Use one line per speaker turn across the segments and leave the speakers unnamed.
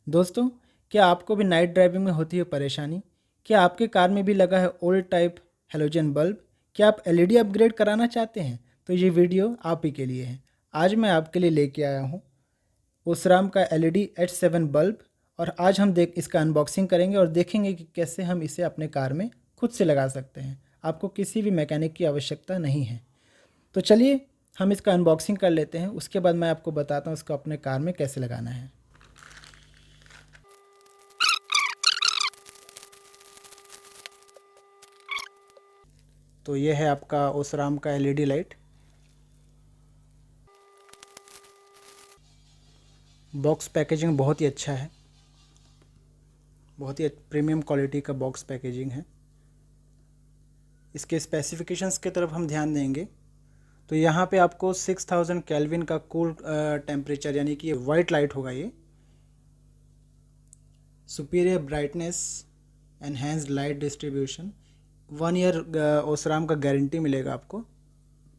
दोस्तों, क्या आपको भी नाइट ड्राइविंग में होती है परेशानी? क्या आपके कार में भी लगा है ओल्ड टाइप हैलोजन बल्ब? क्या आप एलईडी अपग्रेड कराना चाहते हैं? तो ये वीडियो आप ही के लिए है। आज मैं आपके लिए लेके आया हूँ ओसराम का एलईडी H7 बल्ब, और आज हम इसका अनबॉक्सिंग करेंगे और देखेंगे कि कैसे हम इसे अपने कार में खुद से लगा सकते हैं। आपको किसी भी मैकेनिक की आवश्यकता नहीं है। तो चलिए हम इसका अनबॉक्सिंग कर लेते हैं, उसके बाद मैं आपको बताता हूँ इसको अपने कार में कैसे लगाना है। तो ये है आपका ओसराम का एलईडी लाइट। बॉक्स पैकेजिंग बहुत ही अच्छा है, बहुत ही प्रीमियम क्वालिटी का बॉक्स पैकेजिंग है। इसके स्पेसिफिकेशंस की तरफ हम ध्यान देंगे तो यहाँ पे आपको 6000 केल्विन का कूल टेम्परेचर, यानी कि वाइट लाइट होगा ये। Superior brightness, enhanced light distribution, 1 year Osram का गारंटी मिलेगा आपको।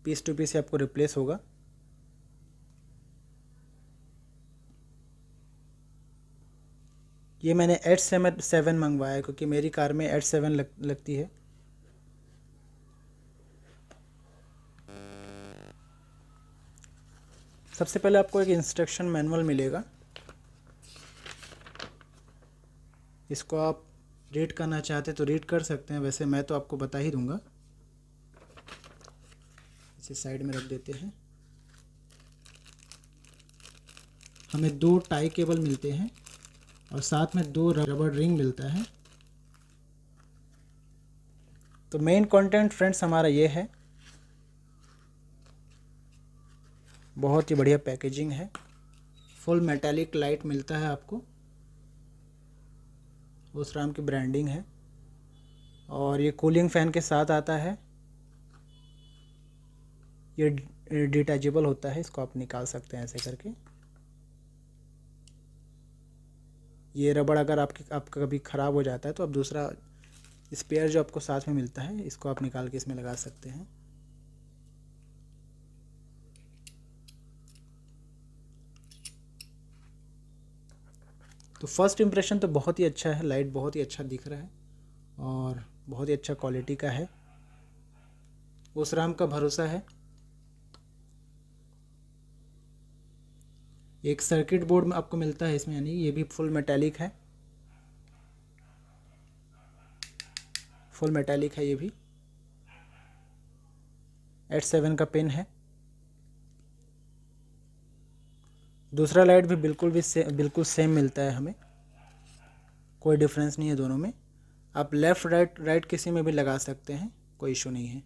पीस टू पीस आपको रिप्लेस होगा। ये मैंने H7 मंगवाया है क्योंकि मेरी कार में H7 लगती है। सबसे पहले आपको एक इंस्ट्रक्शन मैनुअल मिलेगा, इसको आप रीड करना चाहते तो रीड कर सकते हैं, वैसे मैं तो आपको बता ही दूंगा। इसे साइड में रख देते हैं। हमें 2 टाई केबल मिलते हैं और साथ में 2 रबर रिंग मिलता है। तो मेन कंटेंट फ्रेंड्स हमारा ये है। बहुत ही बढ़िया पैकेजिंग है। फुल मेटालिक लाइट मिलता है आपको, ओसराम की ब्रांडिंग है। और ये कूलिंग फैन के साथ आता है। ये डिटैचेबल होता है, इसको आप निकाल सकते हैं ऐसे करके। ये रबड़ अगर आपका कभी ख़राब हो जाता है तो आप दूसरा स्पेयर जो आपको साथ में मिलता है, इसको आप निकाल के इसमें लगा सकते हैं। तो फर्स्ट इम्प्रेशन तो बहुत ही अच्छा है, लाइट बहुत ही अच्छा दिख रहा है और बहुत ही अच्छा क्वालिटी का है। ओसराम का भरोसा है। एक सर्किट बोर्ड में आपको मिलता है इसमें, यानी ये भी फुल मेटालिक है। फुल मेटालिक है ये भी। H7 का पिन है। दूसरा लाइट भी बिल्कुल सेम मिलता है हमें, कोई डिफरेंस नहीं है दोनों में। आप लेफ़्ट राइट किसी में भी लगा सकते हैं, कोई इशू नहीं है।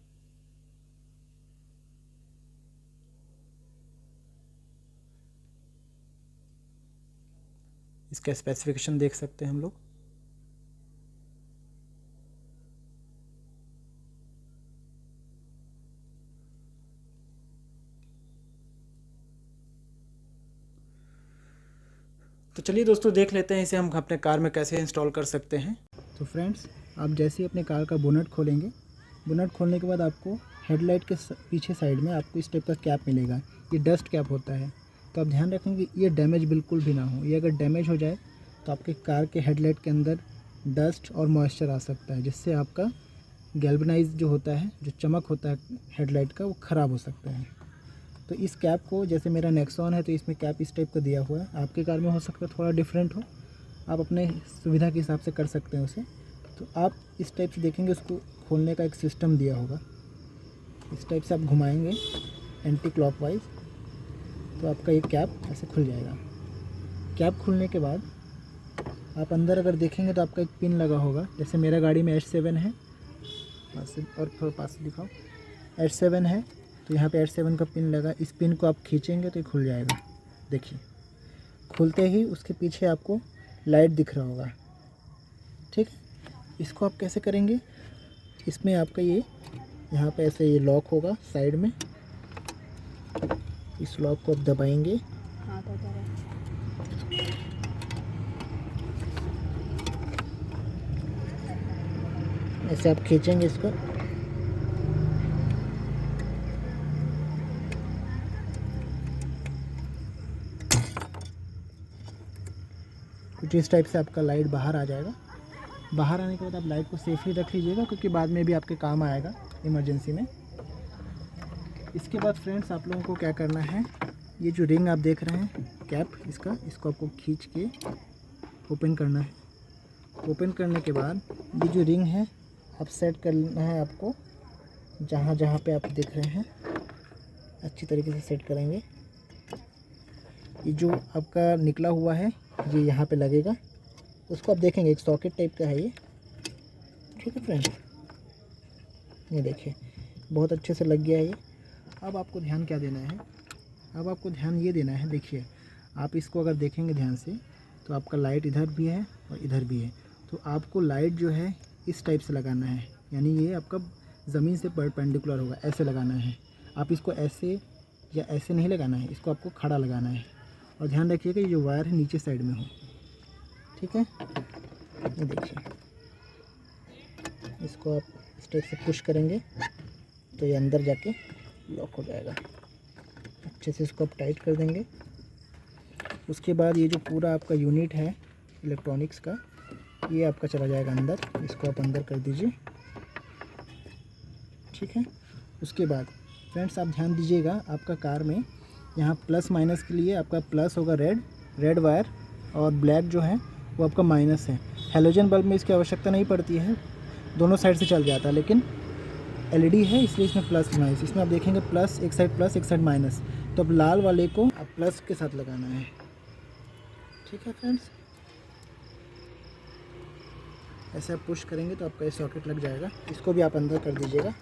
इसका स्पेसिफिकेशन देख सकते हैं हम लोग। तो चलिए दोस्तों, देख लेते हैं इसे हम अपने कार में कैसे इंस्टॉल कर सकते हैं। तो फ्रेंड्स, आप जैसे ही अपने कार का बोनट खोलेंगे, बोनट खोलने के बाद आपको हेडलाइट के पीछे साइड में आपको इस टाइप का कैप मिलेगा। ये डस्ट कैप होता है, तो आप ध्यान रखें कि ये डैमेज बिल्कुल भी ना हो। ये अगर डैमेज हो जाए तो आपके कार के हेडलाइट के अंदर डस्ट और मॉइस्चर आ सकता है, जिससे आपका गैल्वेनाइज जो होता है, जो चमक होता है हेडलाइट का, वो ख़राब हो सकता है। तो इस कैप को, जैसे मेरा नेक्सॉन है तो इसमें कैप इस टाइप का दिया हुआ है। आपके कार में हो सकता है थोड़ा डिफरेंट हो, आप अपने सुविधा के हिसाब से कर सकते हैं उसे। तो आप इस टाइप से देखेंगे, उसको खोलने का एक सिस्टम दिया होगा। इस टाइप से आप घुमाएंगे एंटी क्लॉकवाइज, तो आपका ये कैप ऐसे खुल जाएगा। कैप खुलने के बाद आप अंदर अगर देखेंगे तो आपका एक पिन लगा होगा। जैसे मेरा गाड़ी में H7 है, और थोड़ा पास से दिखाओ, H7 है तो यहाँ पे H7 का पिन लगा। इस पिन को आप खींचेंगे तो ये खुल जाएगा। देखिए, खुलते ही उसके पीछे आपको लाइट दिख रहा होगा। ठीक है, इसको आप कैसे करेंगे, इसमें आपका ये यहाँ पे ऐसे ये लॉक होगा साइड में। इस लॉक को आप दबाएंगे, ऐसे आप खींचेंगे इसको, तो इस टाइप से आपका लाइट बाहर आ जाएगा। बाहर आने के बाद आप लाइट को सेफली रख लीजिएगा, क्योंकि बाद में भी आपके काम आएगा इमरजेंसी में। इसके बाद फ्रेंड्स आप लोगों को क्या करना है, ये जो रिंग आप देख रहे हैं कैप इसको आपको खींच के ओपन करना है। ओपन करने के बाद ये जो रिंग है आप सेट करना है आपको, जहाँ जहाँ पे आप देख रहे हैं अच्छी तरीके से सेट करेंगे। ये जो आपका निकला हुआ है ये यहाँ पे लगेगा, उसको आप देखेंगे एक सॉकेट टाइप का है ये, ठीक है फ्रेंड। ये देखिए बहुत अच्छे से लग गया है ये। अब आपको ध्यान क्या देना है, अब आपको ध्यान ये देना है, देखिए आप इसको अगर देखेंगे ध्यान से तो आपका लाइट इधर भी है और इधर भी है। तो आपको लाइट जो है इस टाइप से लगाना है, यानी ये आपका ज़मीन से परपेंडिकुलर होगा, ऐसे लगाना है। आप इसको ऐसे या ऐसे नहीं लगाना है, इसको आपको खड़ा लगाना है। और ध्यान रखिएगा ये जो वायर है नीचे साइड में हो, ठीक है। ये देखिए इसको आप इस टाइप से पुश करेंगे तो ये अंदर जाके लॉक हो जाएगा। अच्छे से इसको आप टाइट कर देंगे। उसके बाद ये जो पूरा आपका यूनिट है इलेक्ट्रॉनिक्स का, ये आपका चला जाएगा अंदर। इसको आप अंदर कर दीजिए, ठीक है। उसके बाद फ्रेंड्स आप ध्यान दीजिएगा, आपका कार में यहाँ प्लस माइनस के लिए आपका प्लस होगा रेड वायर, और ब्लैक जो है वो आपका माइनस है। हेलोजन बल्ब में इसकी आवश्यकता नहीं पड़ती है, दोनों साइड से चल जाता है, लेकिन एलईडी है इसलिए इसमें प्लस माइनस। इसमें आप देखेंगे प्लस एक साइड माइनस, तो अब लाल वाले को आप प्लस के साथ लगाना है, ठीक है फ्रेंड्स। ऐसे आप पुश करेंगे तो आपका ये सॉकेट लग जाएगा। इसको भी आप अंदर कर दीजिएगा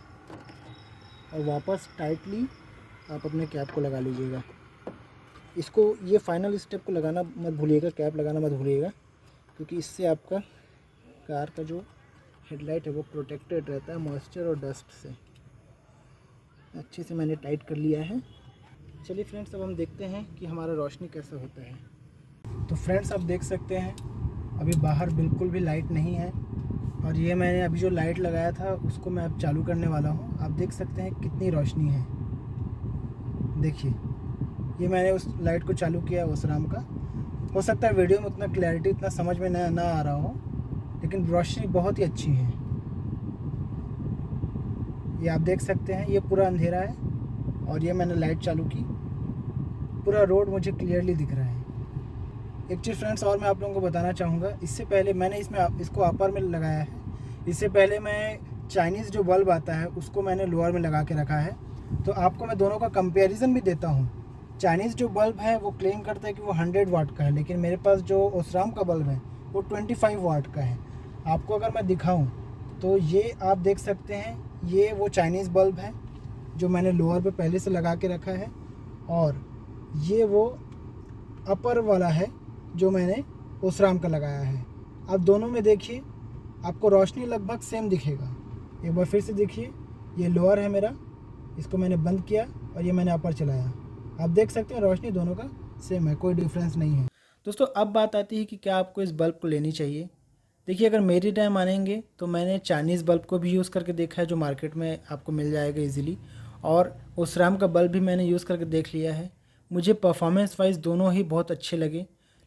और वापस टाइटली आप अपने कैप को लगा लीजिएगा। इसको ये फाइनल स्टेप को लगाना मत भूलिएगा, कैप लगाना मत भूलिएगा, क्योंकि इससे आपका कार का जो हेडलाइट है वो प्रोटेक्टेड रहता है मॉइस्चर और डस्ट से। अच्छे से मैंने टाइट कर लिया है। चलिए फ्रेंड्स अब हम देखते हैं कि हमारा रोशनी कैसा होता है। तो फ्रेंड्स आप देख सकते हैं अभी बाहर बिल्कुल भी लाइट नहीं है, और ये मैंने अभी जो लाइट लगाया था उसको मैं अब चालू करने वाला हूँ। आप देख सकते हैं कितनी रोशनी है। देखिए ये मैंने उस लाइट को चालू किया ओसराम का। हो सकता है वीडियो में उतना क्लैरिटी इतना समझ में ना आ रहा हो, लेकिन रोशनी बहुत ही अच्छी है। ये आप देख सकते हैं ये पूरा अंधेरा है, और ये मैंने लाइट चालू की, पूरा रोड मुझे क्लियरली दिख रहा है। एक चीज़ फ्रेंड्स और मैं आप लोगों को बताना चाहूँगा, इससे पहले मैंने इसको अपर में लगाया है। इससे पहले मैं चाइनीज़ जो बल्ब आता है उसको मैंने लोअर में लगा के रखा है। तो आपको मैं दोनों का कंपैरिजन भी देता हूँ। चाइनीज़ जो बल्ब है वो क्लेम करता है कि वो 100 वाट का है, लेकिन मेरे पास जो ओसराम का बल्ब है वो 25 वाट का है। आपको अगर मैं दिखाऊं तो ये आप देख सकते हैं, ये वो चाइनीज़ बल्ब है जो मैंने लोअर पे पहले से लगा के रखा है, और ये वो अपर वाला है जो मैंने ओसराम का लगाया है। आप दोनों में देखिए आपको रोशनी लगभग सेम दिखेगा। एक बार फिर से देखिए, ये लोअर है मेरा, इसको मैंने बंद किया और ये मैंने अपर चलाया। आप देख सकते हैं रोशनी दोनों का सेम है, कोई डिफरेंस नहीं है। दोस्तों अब बात आती है कि क्या आपको इस बल्ब को लेनी चाहिए। देखिए अगर मेरी राय मानेंगे तो मैंने चाइनीज़ बल्ब को भी यूज़ करके देखा है, जो मार्केट में आपको मिल जाएगा इजीली, और ओसराम का बल्ब भी मैंने यूज़ करके देख लिया है। मुझे परफॉर्मेंस वाइज दोनों ही बहुत अच्छे लगे।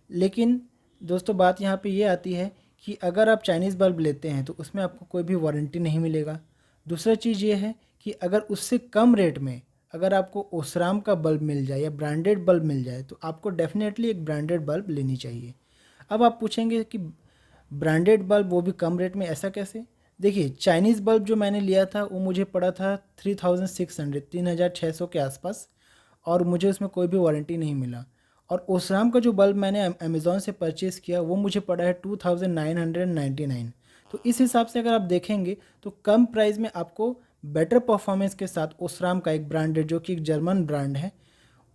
लेकिन दोस्तों बात यहाँ पे ये आती है कि अगर आप चाइनीज़ बल्ब लेते हैं तो उसमें आपको कोई भी वारंटी नहीं मिलेगा। दूसरा चीज़ ये है कि अगर उससे कम रेट में अगर आपको ओसराम का बल्ब मिल जाए या ब्रांडेड बल्ब मिल जाए तो आपको डेफिनेटली एक ब्रांडेड बल्ब लेनी चाहिए। अब आप पूछेंगे कि ब्रांडेड बल्ब वो भी कम रेट में, ऐसा कैसे? देखिए चाइनीज़ बल्ब जो मैंने लिया था वो मुझे पड़ा था 3600 के आसपास, और मुझे उसमें कोई भी वारंटी नहीं मिला। और ओसराम का जो बल्ब मैंने अमेज़ॉन से परचेज़ किया वो मुझे पड़ा है 2999। तो इस हिसाब से अगर आप देखेंगे तो कम प्राइस में आपको बेटर परफॉर्मेंस के साथ ओसराम का एक ब्रांडेड, जो कि एक जर्मन ब्रांड है,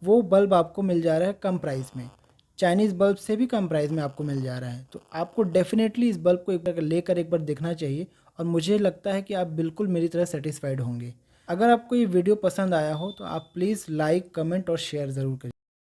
वो बल्ब आपको मिल जा रहा है कम प्राइस में। चाइनीज़ बल्ब से भी कम प्राइस में आपको मिल जा रहा है। तो आपको डेफिनेटली इस बल्ब को एक बार लेकर एक बार देखना चाहिए, और मुझे लगता है कि आप बिल्कुल मेरी तरह सेटिस्फाइड होंगे। अगर आपको ये वीडियो पसंद आया हो तो आप प्लीज़ लाइक, कमेंट और शेयर ज़रूर करिए।